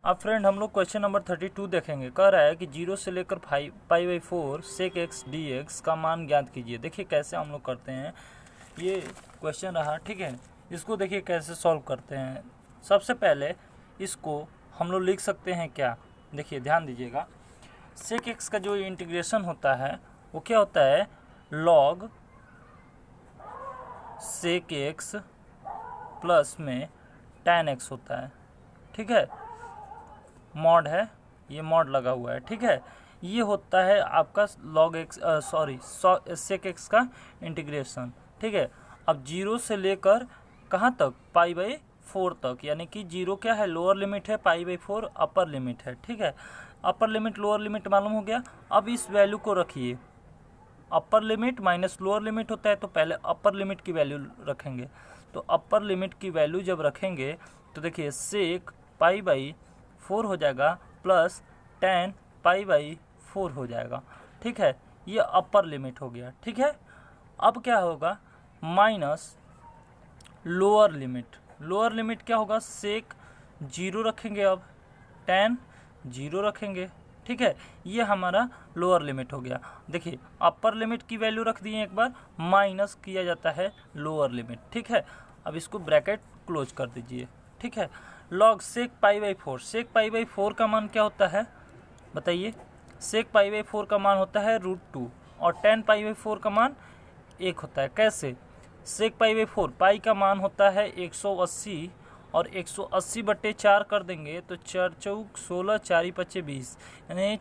अब फ्रेंड हम लोग क्वेश्चन नंबर 32 देखेंगे। कह रहा है कि 0 से लेकर पाई/4 सेक एक्स डी एक्स का मान ज्ञात कीजिए। देखिए कैसे हम लोग करते हैं, ये क्वेश्चन रहा, ठीक है। इसको देखिए कैसे सॉल्व करते हैं। सबसे पहले इसको हम लोग लिख सकते हैं क्या, देखिए ध्यान दीजिएगा। सेक एक्स का जो इंटीग्रेशन होता है वो क्या होता है, लॉग सेक एक्स प्लस में tan एक्स होता है, ठीक है। मॉड है, ये मॉड लगा हुआ है, ठीक है। ये होता है आपका लॉग एक्स सेक एक्स का इंटीग्रेशन, ठीक है। अब 0 से लेकर कहाँ तक, पाई/4 तक, यानी कि 0 क्या है, लोअर लिमिट है, पाई/4 अपर लिमिट है, ठीक है। अपर लिमिट लोअर लिमिट मालूम हो गया। अब इस वैल्यू को रखिए, upper limit minus lower limit होता है, तो पहले अपर लिमिट की वैल्यू रखेंगे। तो अपर लिमिट की वैल्यू जब रखेंगे तो देखिए सेक पाई/4 हो जाएगा प्लस tan पाई/4 हो जाएगा, ठीक है। ये अपर लिमिट हो गया, ठीक है। अब क्या होगा, minus lower limit. Lower limit क्या होगा, सेक 0 रखेंगे, अब tan 0 रखेंगे, ठीक है। ये हमारा लोअर लिमिट हो गया। देखिए अपर लिमिट की वैल्यू रख दिए, एक बार माइनस किया जाता है लोअर लिमिट, ठीक है। अब इसको ब्रैकेट क्लोज कर दीजिए, ठीक है। लॉग सेक पाई/4, सेक पाई/4 का मान क्या होता है बताइए। सेक पाई/4 का मान होता है √2 और tan पाई/4 का मान 1 होता है। कैसे, सेक पाई/4 पाई का मान होता है 180 और 180/4 कर देंगे तो 4 चौक 16, 4 पच्चे 20, यानी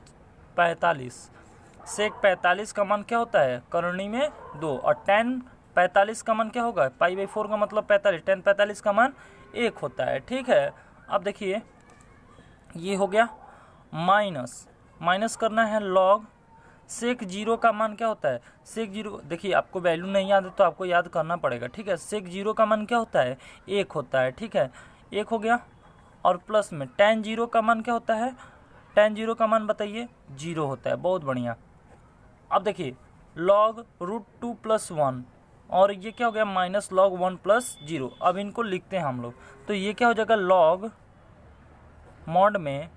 45। सेक 45 का मान क्या होता है, करनी में 2, और tan 45 का मान क्या होगा, पाई/4 का मतलब 45, tan 45 का मान 1 होता है, ठीक है। अब देखिए ये हो गया, माइनस करना है लॉग सेक 0 का मान क्या होता है, सेक 0, देखिए आपको वैल्यू नहीं याद है तो आपको याद करना पड़ेगा, ठीक है। सेक 0 का मान क्या होता है, 1 होता है, ठीक है। 1 हो गया, और प्लस में tan 0 का मान क्या होता है, tan 0 का मान बताइए 0 होता है, बहुत बढ़िया। अब देखिए लॉग √2 + 1, और ये क्या हो गया, माइनस लॉग 1 + 0। अब इनको लिखते हैं हम लोग, तो ये क्या हो जाएगा, लॉग मॉड में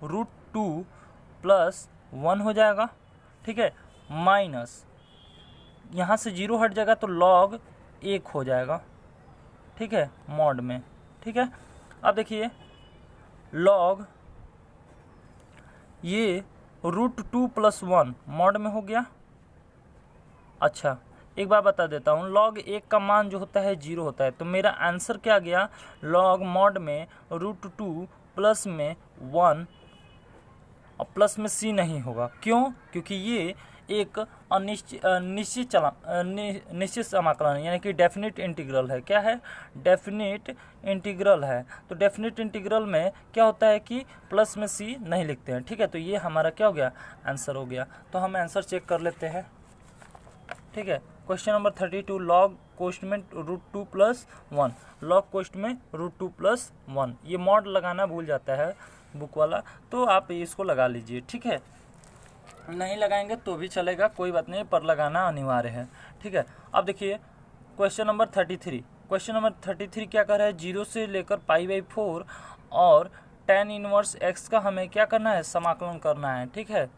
√2 + 1 हो जाएगा, ठीक है। माइनस यहाँ से 0 हट जाएगा तो लॉग 1 हो जाएगा, ठीक है, मॉड में, ठीक है। अब देखिए लॉग ये √2 + 1 मॉड में हो गया। अच्छा एक बार बता देता हूँ, लॉग 1 का मान जो होता है 0 होता है, तो मेरा आंसर क्या गया, लॉग मॉड में √2 प्लस में 1, और प्लस में c नहीं होगा, क्यों, क्योंकि ये एक निश्चित समाकलन है, यानी कि डेफिनिट इंटीग्रल है। क्या है, डेफिनिट इंटीग्रल है। तो डेफिनिट इंटीग्रल में क्या होता है कि प्लस में c नहीं लिखते हैं, ठीक है। तो ये हमारा क्या हो गया, आंसर हो गया। तो हम आंसर चेक कर लेते हैं, ठीक है। क्वेश्चन नंबर 32, लॉग कोष्ट में √2 + 1, लॉग कोष्ट में √2 + 1। ये मॉड लगाना भूल जाता है बुक वाला, तो आप इसको लगा लीजिए, ठीक है। नहीं लगाएंगे तो भी चलेगा, कोई बात नहीं, पर लगाना अनिवार्य है, ठीक है। अब देखिए क्वेश्चन नंबर 33, क्वेश्चन नंबर 33 क्या कर रहा है, 0 से लेकर पाई/4 और tan इनवर्स x का हमें क्या करना है, समाकलन करना है, ठीक है।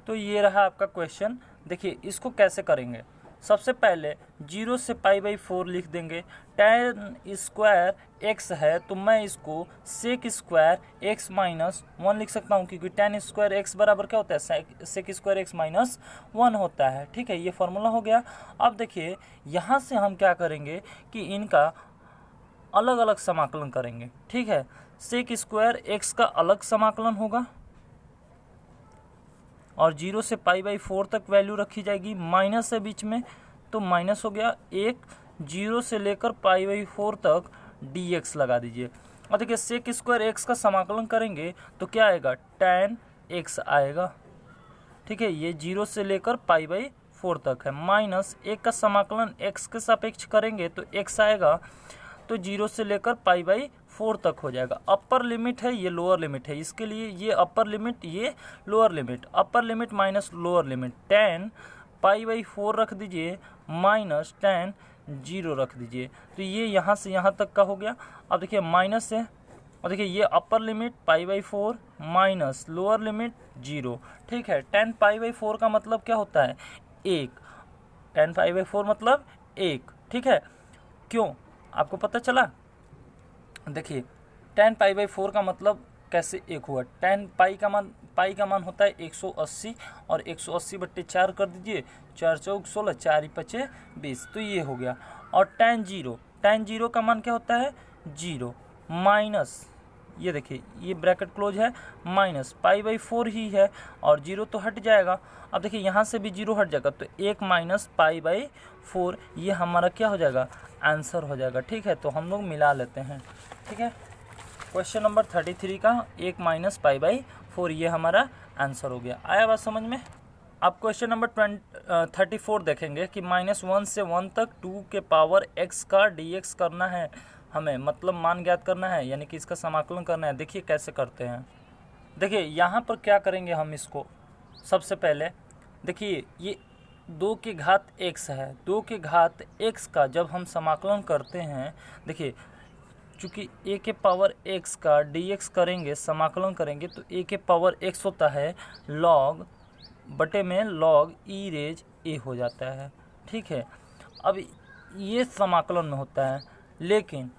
तो ये रहा आपका क्वेश्चन। देखिए इसको कैसे करेंगे, सबसे पहले 0 से पाई/4 लिख देंगे। tan² x है तो मैं इसको sec² x - 1 लिख सकता हूँ, क्योंकि tan² x बराबर क्या होता है, sec² x - 1 होता है, ठीक है। ये फॉर्मूला हो गया। अब देखिए यहाँ से हम क्या करेंगे कि इनका अलग अलग समाकलन करेंगे, ठीक है। sec² x का अलग समाकलन होगा, और 0 से पाई/4 तक वैल्यू रखी जाएगी, माइनस है बीच में तो माइनस हो गया 1, 0 से लेकर पाई/4 तक dx लगा दीजिए। और देखिए sec² x का समाकलन करेंगे तो क्या आएगा, tan x आएगा, ठीक है। ये 0 से लेकर पाई/4 तक है, माइनस 1 का समाकलन x के सापेक्ष करेंगे तो x आएगा, तो 0 से लेकर पाई/4 तक हो जाएगा। अपर लिमिट है, ये लोअर लिमिट है, इसके लिए ये अपर लिमिट, ये lower limit, upper limit minus lower limit, tan पाई/4 रख दीजिए माइनस tan 0 रख दीजिए। तो ये यहाँ से यहाँ तक का हो गया। अब देखिए माइनस है और देखिए ये upper limit π/4 minus lower limit 0, ठीक है। tan π/4 का मतलब क्या होता है, 1। tan π/4 मतलब 1, ठीक है। क्यों, आपको पता चला? देखिए tan π/4 का मतलब कैसे 1 हुआ। tan पाई का मान होता है 180 और 180/4 कर दीजिए, 4 चौक 16, 4 5 20, तो ये हो गया। और tan 0 का मान क्या होता है 0 माइनस, ये देखिए ये ब्रैकेट क्लोज है, माइनस π/4 ही है और 0 तो हट जाएगा। अब देखिए यहाँ से भी 0 हट जाएगा तो 1 माइनस π/4, ये हमारा क्या हो जाएगा, आंसर हो जाएगा, ठीक है। तो हम लोग मिला लेते हैं, ठीक है। क्वेश्चन नंबर 33 का 1 माइनस π/4 ये हमारा आंसर हो गया। आया बात समझ में? अब क्वेश्चन नंबर 34 देखेंगे कि -1 से 1 तक 2 के पावर x का dx करना है हमें, मतलब मान ज्ञात करना है, यानी कि इसका समाकलन करना है। देखिए कैसे करते हैं। देखिए यहाँ पर क्या करेंगे हम, इसको सबसे पहले देखिए ये 2 की घात x है, 2 की घात x का जब हम समाकलन करते हैं, देखिए चूँकि a के पावर x का dx करेंगे, समाकलन करेंगे, तो a के पावर x होता है log बटे में log e रेज a हो जाता है, ठीक है। अब ये समाकलन में होता है, लेकिन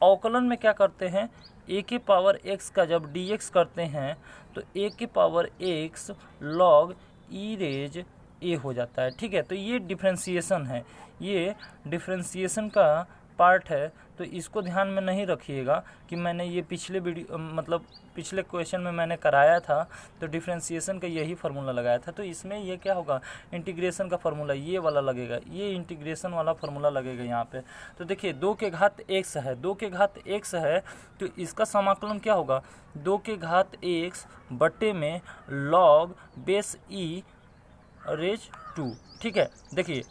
अवकलन में क्या करते हैं, a के पावर x का जब dx करते हैं तो a के power x log e raise a हो जाता है, ठीक है। तो ये डिफ्रेंसिएशन है, ये डिफ्रेंसिएशन का पार्ट है, तो इसको ध्यान में नहीं रखिएगा कि मैंने ये पिछले वीडियो मतलब पिछले क्वेश्चन में मैंने कराया था, तो डिफ्रेंसिएशन का यही फार्मूला लगाया था। तो इसमें ये क्या होगा, इंटीग्रेशन का फार्मूला ये वाला लगेगा, ये इंटीग्रेशन वाला फार्मूला लगेगा यहाँ पे। तो देखिए 2 के घात x है, 2 के घात x है, तो इसका समाकलन क्या होगा, 2 के घात x बटे में log बेस e रेज 2, ठीक है। देखिए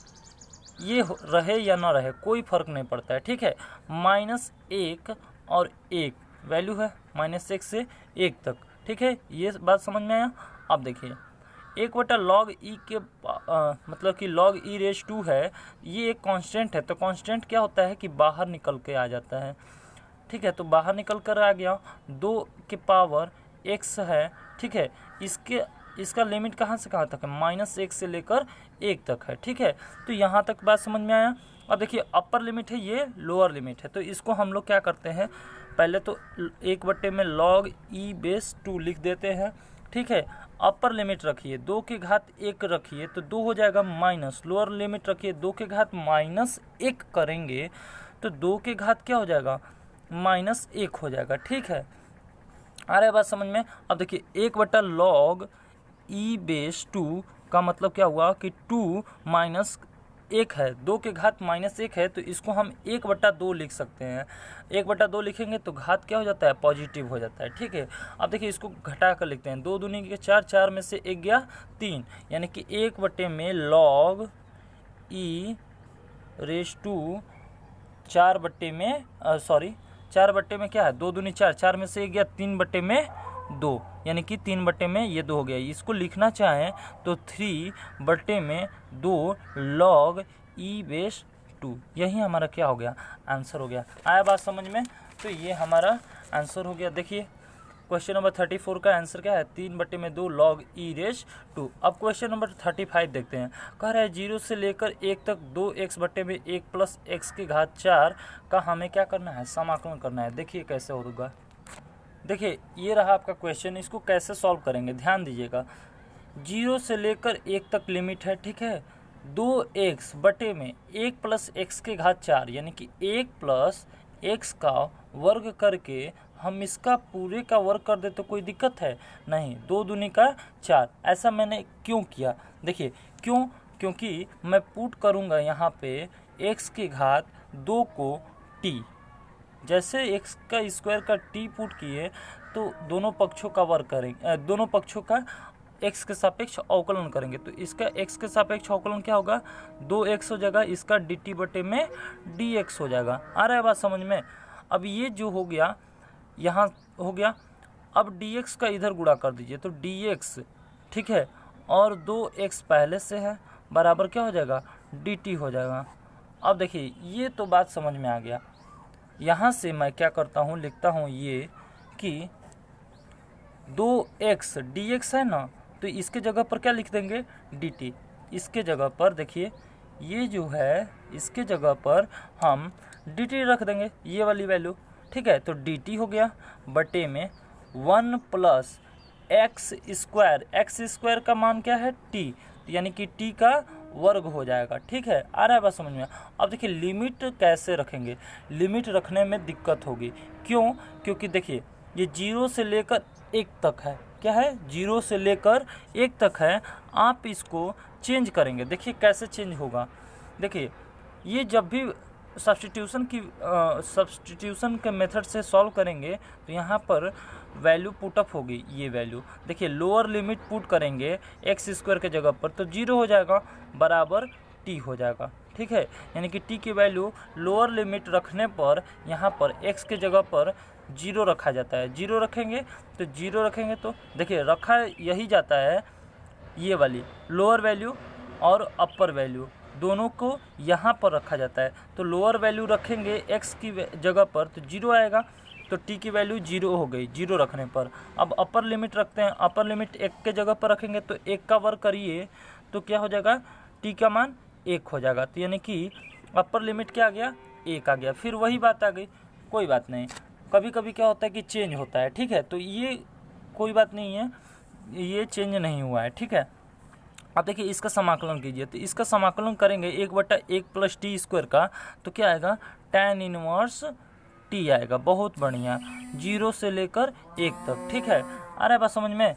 ये रहे या ना रहे कोई फ़र्क नहीं पड़ता है, ठीक है। -1 और 1 वैल्यू है, -1 से 1 तक, ठीक है। ये बात समझ में आया? अब देखिए 1/log e के मतलब कि log e रेज 2 है, ये एक कांस्टेंट है, तो कांस्टेंट क्या होता है कि बाहर निकल के आ जाता है, ठीक है। तो बाहर निकल कर आ गया, 2 के पावर x है, ठीक है। इसका लिमिट कहाँ से कहाँ तक है, -1 से लेकर 1 तक है, ठीक है। तो यहाँ तक बात समझ में आया। अब देखिए अपर लिमिट है, ये लोअर लिमिट है, तो इसको हम लोग क्या करते हैं, पहले तो 1 बटे में log e बेस 2 लिख देते हैं, ठीक है। अपर लिमिट रखिए 2 के घात 1 रखिए तो 2 हो जाएगा माइनस, लोअर लिमिट रखिए 2 के घात -1 करेंगे तो 2 के घात क्या हो जाएगा, -1 हो जाएगा, ठीक है। आ रहा है बात समझ में? अब देखिए 1/log e बेस 2 का मतलब क्या हुआ कि 2 माइनस 1 है, 2 के घात -1 है, तो इसको हम 1/2 लिख सकते हैं। 1/2 लिखेंगे तो घात क्या हो जाता है, पॉजिटिव हो जाता है, ठीक है। अब देखिए इसको घटा कर लिखते हैं, 2 दूनी के 4, 4 में से 1 गया 3, यानी कि 1 बटे में log e रेज 2 4 बटे में 4 बटे में क्या है, 2 दूनी 4, 4 में से 1 गया 3 बटे में 2, यानी कि 3 बटे में ये 2 हो गया। इसको लिखना चाहें तो 3 बटे में 2 log e बेस 2, यही हमारा क्या हो गया, आंसर हो गया। आया बात समझ में? तो ये हमारा आंसर हो गया। देखिए क्वेश्चन नंबर 34 का आंसर क्या है, 3 बटे में 2 log e रेज 2। अब क्वेश्चन नंबर 35 देखते हैं। कह रहा है 0 से लेकर 1 तक 2x बटे में 1 प्लस x की घात 4 का हमें क्या करना है, समाकलन करना है। देखिए कैसे होगा। देखिए ये रहा आपका क्वेश्चन, इसको कैसे सॉल्व करेंगे ध्यान दीजिएगा। 0 से लेकर 1 तक लिमिट है, ठीक है। 2x बटे में 1 प्लस x की घात 4, यानी कि 1 प्लस x का वर्ग करके हम इसका पूरे का वर्ग कर दे तो कोई दिक्कत है नहीं, 2 दूनी का 4। ऐसा मैंने क्यों किया, देखिए क्योंकि मैं पुट करूँगा यहाँ पे x की घात 2 को t, जैसे x का स्क्वायर का t पुट किए तो दोनों पक्षों का वर्ग करेंगे, दोनों पक्षों का x के सापेक्ष अवकलन करेंगे, तो इसका x के सापेक्ष अवकलन क्या होगा, 2x हो जाएगा, इसका dt बटे में dx हो जाएगा। आ रहा है बात समझ में? अब ये जो हो गया यहाँ हो गया, अब dx का इधर गुणा कर दीजिए तो dx, ठीक है, और 2x पहले से है बराबर क्या हो जाएगा, dt हो जाएगा। अब देखिए ये तो बात समझ में आ गया। यहाँ से मैं क्या करता हूँ, लिखता हूँ ये कि 2x dx है ना, तो इसके जगह पर क्या लिख देंगे, dt। इसके जगह पर देखिए ये जो है, इसके जगह पर हम dt रख देंगे, ये वाली वैल्यू, ठीक है। तो dt हो गया बटे में 1 प्लस एक्स स्क्वायर का मान क्या है, t, यानी कि t का वर्ग हो जाएगा, ठीक है। आ रहा है बात समझ में। अब देखिए लिमिट कैसे रखेंगे, लिमिट रखने में दिक्कत होगी, क्यों, क्योंकि देखिए ये 0 से लेकर 1 तक है, क्या है, 0 से लेकर 1 तक है। आप इसको चेंज करेंगे, देखिए कैसे चेंज होगा। देखिए ये जब भी सब्स्टिट्यूशन के मेथड से सॉल्व करेंगे तो यहाँ पर वैल्यू पुटअप होगी, ये वैल्यू देखिए, लोअर लिमिट पुट करेंगे एक्स स्क्वायर के जगह पर तो 0 हो जाएगा, बराबर t हो जाएगा, ठीक है। यानी कि t की वैल्यू लोअर लिमिट रखने पर यहाँ पर x के जगह पर 0 रखा जाता है। 0 रखेंगे तो 0 रखेंगे तो देखिए रखा यही जाता है, ये वाली लोअर वैल्यू और अपर वैल्यू दोनों को यहाँ पर रखा जाता है। तो लोअर वैल्यू रखेंगे x की जगह पर तो 0 आएगा, तो t की वैल्यू 0 हो गई 0 रखने पर। अब अपर लिमिट रखते हैं, अपर लिमिट 1 के जगह पर रखेंगे तो 1 का वर्ग करिए तो क्या हो जाएगा, t का मान 1 हो जाएगा। तो यानी कि अपर लिमिट क्या आ गया, 1 आ गया। फिर वही बात आ गई, कोई बात नहीं, कभी कभी क्या होता है कि चेंज होता है, ठीक है। तो ये कोई बात नहीं है, ये चेंज नहीं हुआ है, ठीक है। अब देखिए इसका समाकलन कीजिए, तो इसका समाकलन करेंगे 1/1 प्लस टी स्क्वायर का, तो क्या आएगा, tan इनवर्स टी आएगा। बहुत बढ़िया, 0 से लेकर 1 तक, ठीक है। आ रहा है बात समझ में।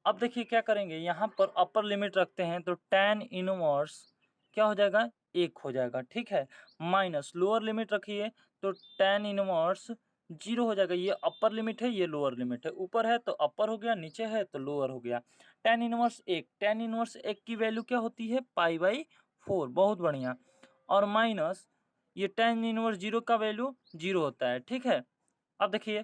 अब देखिए क्या करेंगे, यहाँ पर अपर लिमिट रखते हैं तो tan इनवर्स क्या हो जाएगा, 1 हो जाएगा, ठीक है। माइनस लोअर लिमिट रखिए तो tan इनवर्स 0 हो जाएगा। ये अपर लिमिट है, ये लोअर लिमिट है, ऊपर है तो अपर हो गया, नीचे है तो लोअर हो गया। tan इनवर्स 1, tan इनवर्स 1 की वैल्यू क्या होती है, π/4, बहुत बढ़िया। और माइनस ये tan इनवर्स 0 का वैल्यू 0 होता है, ठीक है। अब देखिए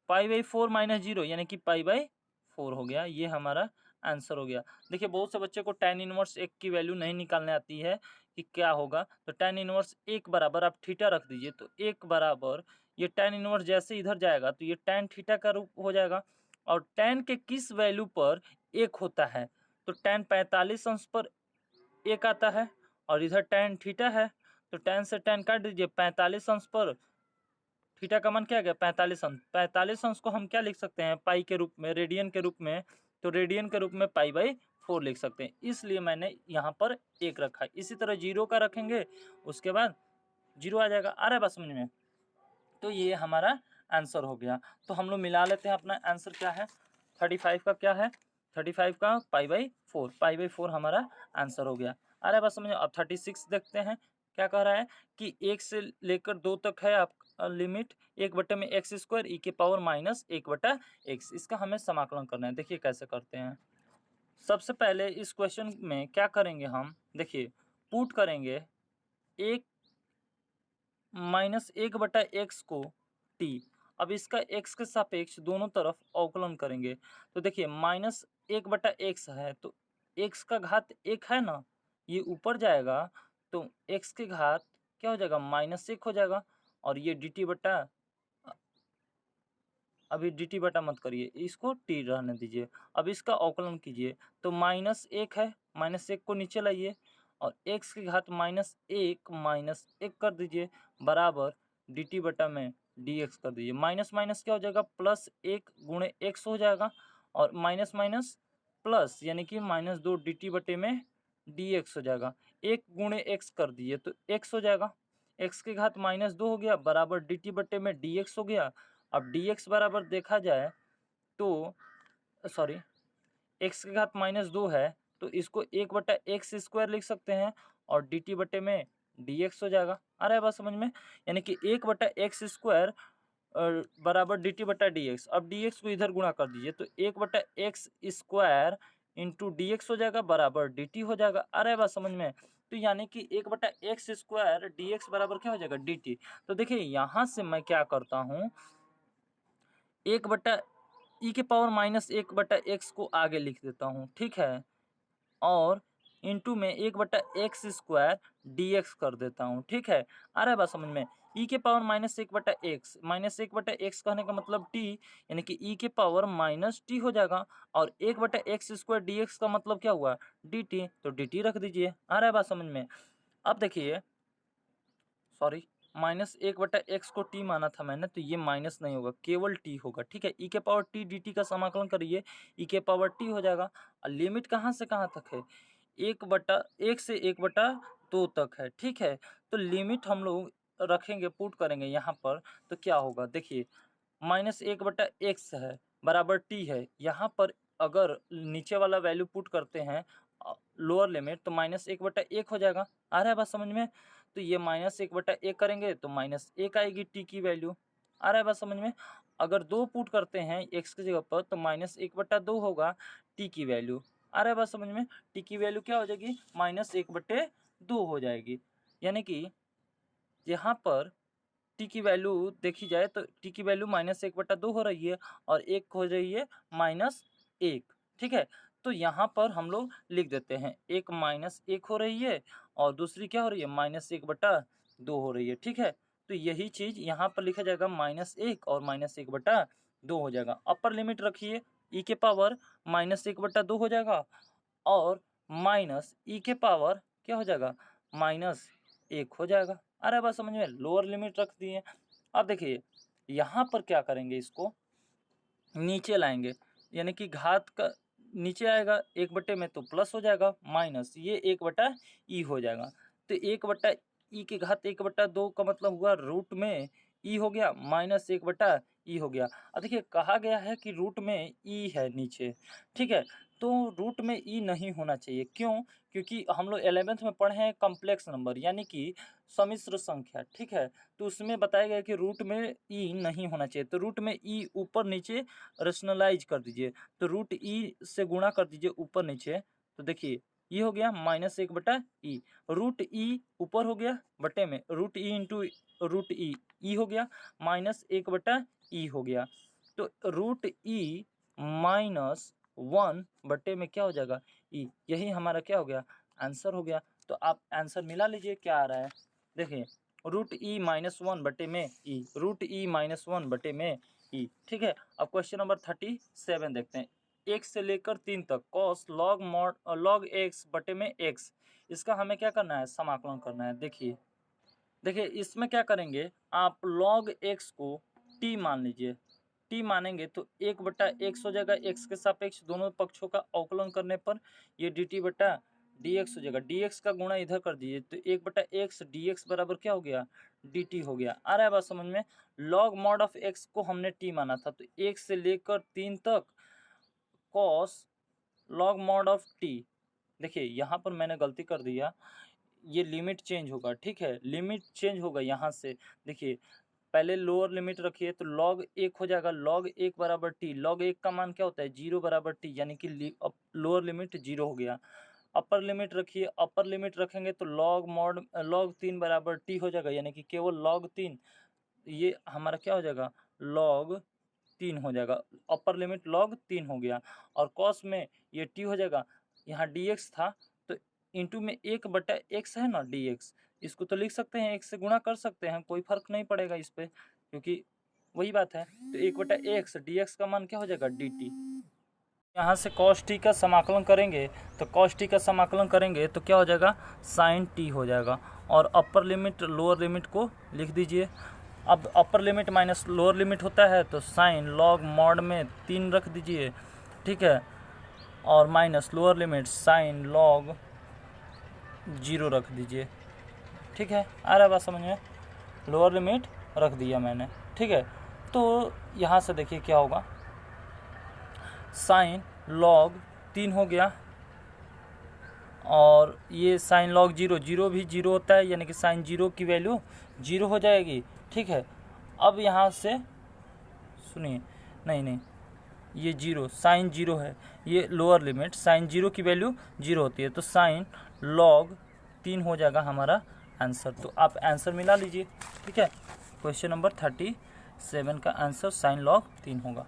π/4 माइनस 0 यानी कि π/4 हो गया, ये हमारा आंसर हो गया। देखिए बहुत से बच्चे को tan इनवर्स 1 की वैल्यू नहीं निकालने आती है कि क्या होगा, तो tan इनवर्स 1 बराबर आप थीटा रख दीजिए, तो 1 बराबर ये tan इनवर्स जैसे इधर जाएगा तो ये tan थीटा का रूप हो जाएगा। और tan के किस वैल्यू पर 1 होता है, तो tan 45 अंश पर 1 आता है, और इधर tan थीटा है तो tan से tan काट दीजिए, 45 अंश पर थीटा का मान क्या आ गया, 45 अंश। 45 अंश को हम क्या लिख सकते हैं, पाई के रूप में, रेडियन के रूप में, तो रेडियन के रूप में π/4 लिख सकते हैं, इसलिए मैंने यहाँ पर 1 रखा है। इसी तरह 0 का रखेंगे, उसके बाद 0 आ जाएगा। आ रहा है बात समझ में। तो ये हमारा आंसर हो गया। तो हम लोग मिला लेते हैं, अपना आंसर क्या है, 35 का क्या है, 35 का π/4 हमारा आंसर हो गया। आ रहा है बात समझ में। अब 36 देखते हैं, क्या कह रहा है कि 1 से लेकर 2 तक है आप लिमिट, 1/x² e⁻1/x, इसका हमें समाकलन करना है। देखिए कैसे करते हैं। सबसे पहले इस क्वेश्चन में क्या करेंगे हम, देखिए पुट करेंगे 1-1/x को t। अब इसका x के सापेक्ष दोनों तरफ अवकलन करेंगे, तो देखिए -1/x है तो x का घात 1 है ना, ये ऊपर जाएगा तो x के घात क्या हो जाएगा, -1 हो जाएगा। और ये dt बटा, अभी dt बटा मत करिए, इसको t रहने दीजिए। अब इसका अवकलन कीजिए तो -1 है, -1 को नीचे लाइए और x की घात -1 कर दीजिए, बराबर dt बटा में dx कर दीजिए। माइनस माइनस क्या हो जाएगा, +1 गुणे x हो जाएगा, और माइनस माइनस प्लस यानी कि -2 dt बटे में dx हो जाएगा। 1 गुणे x कर दीजिए तो x हो जाएगा, x की घात -2 हो गया, बराबर dt बटे में dx हो गया। अब dx बराबर देखा जाए तो सॉरी, x की घात -2 है तो इसको 1/x² लिख सकते हैं, और dt बटे में dx हो जाएगा। आ रहा है बात समझ में। यानी कि 1/x² बराबर dt बटा dx। अब dx को इधर गुणा कर दीजिए तो 1/x² इंटू dx हो जाएगा, बराबर dt हो जाएगा। आ रहा है बात समझ में। तो यानी कि 1/x² dx बराबर क्या हो जाएगा, dt। तो देखिए यहाँ से मैं क्या करता हूँ, 1/(e⁻1/x) को आगे लिख देता हूँ, ठीक है, और इंटू में 1/x² dx कर देता हूँ, ठीक है। आ रहा है बात समझ में। ई के power minus 1/x, minus 1/x कहने का मतलब t, यानी कि ई के पावर माइनस टी हो जाएगा, और 1/x² dx का मतलब क्या हुआ, dt, तो dt रख दीजिए। आ रहा है बात समझ में। अब देखिए, सॉरी, माइनस 1/x को t माना था मैंने, तो ये माइनस नहीं होगा, केवल t होगा, ठीक है। ई के पावर t dt का समाकलन करिए, ई के पावर t हो जाएगा। और लिमिट कहाँ से कहाँ तक है, 1 से 1/2 तक है, ठीक है। तो लिमिट हम लोग रखेंगे, पुट करेंगे यहाँ पर, तो क्या होगा देखिए, माइनस 1/x है बराबर t है। यहाँ पर अगर नीचे वाला वैल्यू पुट करते हैं लोअर लिमिट, तो माइनस 1/1 हो जाएगा। आ रहा है बात समझ में। तो ये माइनस 1/1 करेंगे तो माइनस 1 आएगी t की वैल्यू। आ रहा है बात समझ में। अगर 2 पुट करते हैं x की जगह पर, तो माइनस 1/2 होगा t की वैल्यू। आ रहा है बात समझ में। t की वैल्यू क्या हो जाएगी, माइनस 1/2 हो जाएगी। यानी कि यहाँ पर टी की वैल्यू देखी जाए तो टी की वैल्यू माइनस 1/2 हो रही है, और 1 हो रही है -1, ठीक है। तो यहाँ पर हम लोग लिख देते हैं, एक -1 हो रही है और दूसरी क्या हो रही है, -1/2 हो रही है, ठीक है। तो यही चीज़ यहाँ पर लिखा जाएगा, -1 और -1/2 हो जाएगा। अपर लिमिट रखिए, ई के पावर -1/2 हो जाएगा, और माइनस ई के पावर क्या हो जाएगा, -1 हो जाएगा। आ रहा है बात समझ में। लोअर लिमिट रख दिए। अब देखिए यहाँ पर क्या करेंगे, इसको नीचे लाएंगे, यानी कि घात का नीचे आएगा 1 में, तो प्लस हो जाएगा, माइनस ये 1/e हो जाएगा। तो 1/e की घात 1/2 का मतलब हुआ रूट में e हो गया, माइनस 1/e हो गया। अब देखिए कहा गया है कि रूट में e है नीचे, ठीक है। तो रूट में e नहीं होना चाहिए, क्यों, क्योंकि हम लोग 11th में पढ़े हैं कॉम्प्लेक्स नंबर, यानी कि सम्मिश्र संख्या, ठीक है। तो उसमें बताया गया कि रूट में ई नहीं होना चाहिए। तो रूट में ई ऊपर नीचे रेशनलाइज कर दीजिए, तो रूट ई से गुणा कर दीजिए ऊपर नीचे। तो देखिए ये हो गया -1/e, रूट ई ऊपर हो गया बटे में, रूट ई इंटू रूट ई हो गया, -1/e हो गया। तो रूट ई -1 बटे में क्या हो जाएगा, ई। यही हमारा क्या हो गया, आंसर हो गया। तो आप आंसर मिला लीजिए क्या आ रहा है। देखिए रूट ई -1 बटे में ई, रूट ई -1 बटे में ई, ठीक है। अब क्वेश्चन नंबर 37 देखते हैं। 1 से लेकर 3 तक cos log mod log x बटे में एक्स, इसका हमें क्या करना है, समाकलन करना है। देखिए इसमें क्या करेंगे, आप लॉग एक्स को टी मान लीजिए। टी मानेंगे तो 1/x हो जाएगा, x के सापेक्ष दोनों पक्षों का अवकलन करने पर ये dt/dx हो जाएगा। dx का गुणा इधर कर दीजिए, तो 1/x dx बराबर क्या हो गया, dt हो गया। आ रहा है बात समझ में। लॉग मॉड ऑफ x को हमने t माना था, तो 1 से लेकर 3 तक cos log mod of t। देखिए यहाँ पर मैंने गलती कर दिया, ये लिमिट चेंज होगा, ठीक है, लिमिट चेंज होगा यहाँ से। देखिए पहले लोअर लिमिट रखिए, तो log 1 हो जाएगा, log 1 बराबर टी, log 1 का मान क्या होता है, 0 बराबर टी, यानी कि लोअर लिमिट 0 हो गया। अपर लिमिट रखिए, अपर लिमिट रखेंगे तो log 3 बराबर टी हो जाएगा, यानी कि केवल log 3, ये हमारा क्या हो जाएगा, log 3 हो जाएगा। अपर लिमिट log 3 हो गया, और कॉस में ये टी हो जाएगा, यहाँ dx था तो इंटू में 1/x है ना dx, इसको तो लिख सकते हैं, 1 से गुणा कर सकते हैं, कोई फर्क नहीं पड़ेगा इस पर, क्योंकि वही बात है। तो 1/x dx का मान क्या हो जाएगा, dt। यहाँ से cos t का समाकलन करेंगे, तो cos t का समाकलन करेंगे तो क्या हो जाएगा, sin t हो जाएगा। और अपर लिमिट लोअर लिमिट को लिख दीजिए। अब upper limit minus lower limit होता है, तो साइन लॉग मॉड में 3 रख दीजिए, ठीक है, और minus lower limit sign log 0 रख दीजिए, ठीक है। आ रहा है बात समझ में। लोअर लिमिट रख दिया मैंने, ठीक है। तो यहाँ से देखिए क्या होगा, साइन लॉग 3 हो गया, और ये साइन लॉग 0 भी 0 होता है, यानी कि साइन 0 की वैल्यू 0 हो जाएगी, ठीक है। अब यहाँ से सुनिए, नहीं ये 0 साइन 0 है, ये लोअर लिमिट साइन 0 की वैल्यू 0 होती है, तो साइन लॉग 3 हो जाएगा हमारा आंसर। तो आप आंसर मिला लीजिए, ठीक है। क्वेश्चन नंबर 37 का आंसर साइन लॉग 3 होगा।